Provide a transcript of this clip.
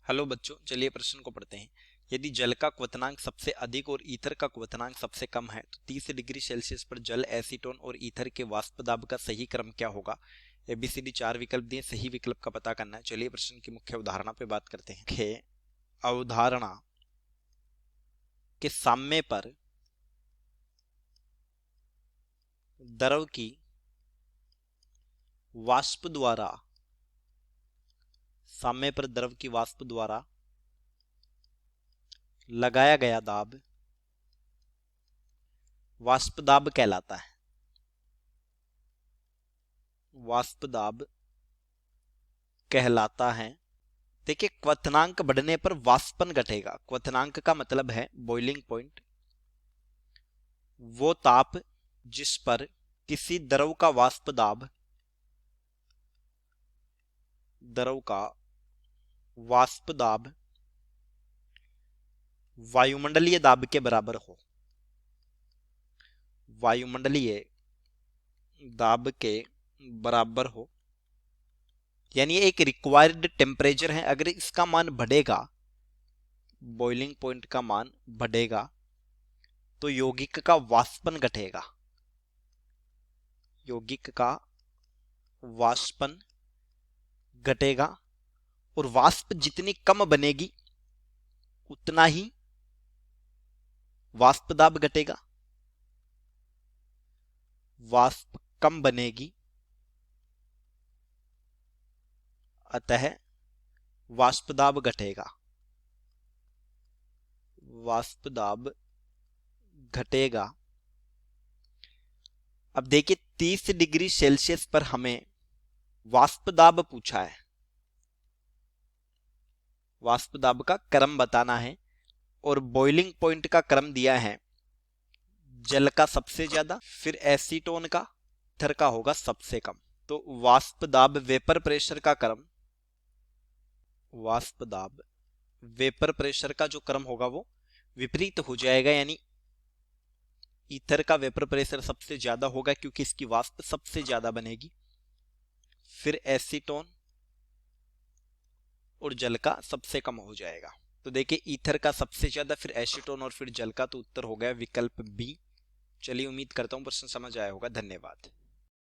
Hello बच्चों, चलिए प्रश्न को पढ़ते हैं। यदि जल का क्वथनांक सबसे अधिक और ईथर का क्वथनांक सबसे कम है तो 30 डिग्री सेल्सियस पर जल, एसीटोन और ईथर के वाष्प दाब का सही क्रम क्या होगा। एबीसीडी 4 विकल्प दिए, सही विकल्प का पता करना है। चलिए प्रश्न की मुख्य अवधारणा पे बात करते हैं। मुख्य अवधारणा के साम्य पर द्रव की वाष्प द्वारा साम्य पर द्रव की वाष्प द्वारा लगाया गया दाब वाष्प दाब कहलाता है। वाष्प दाब कहलाता है। देखिए, क्वथनांक बढ़ने पर वाष्पन घटेगा। क्वथनांक का मतलब है बॉइलिंग पॉइंट, वो ताप जिस पर किसी द्रव का वाष्प दाब वायुमंडलीय दाब के बराबर हो। वायुमंडलीय दाब के बराबर हो, यानी एक रिक्वायर्ड टेम्परेचर है। अगर इसका मान बढ़ेगा, बॉइलिंग पॉइंट का मान बढ़ेगा, तो यौगिक का वाष्पन घटेगा। यौगिक का वाष्पन घटेगा और वाष्प जितनी कम बनेगी उतना ही वाष्प दाब घटेगा। वाष्प कम बनेगी, अतः वाष्प दाब घटेगा। वाष्प दाब घटेगा। अब देखिए, 30 डिग्री सेल्सियस पर हमें वाष्प दाब पूछा है। वाष्प दाब का क्रम बताना है और बॉइलिंग पॉइंट का क्रम दिया है जल का सबसे ज्यादा, फिर एसीटोन का, ईथर का होगा सबसे कम। तो वाष्प दाब वेपर प्रेशर का क्रम, वाष्प दाब वेपर प्रेशर का जो क्रम होगा वो विपरीत हो जाएगा, यानी ईथर का वेपर प्रेशर सबसे ज्यादा होगा क्योंकि इसकी वाष्प सबसे ज्यादा बनेगी। फिर एसीटोन और जल का सबसे कम हो जाएगा। तो देखिए, ईथर का सबसे ज्यादा, फिर एसीटोन और फिर जल का, तो उत्तर हो गया विकल्प बी। चलिए, उम्मीद करता हूं प्रश्न समझ आया होगा। धन्यवाद।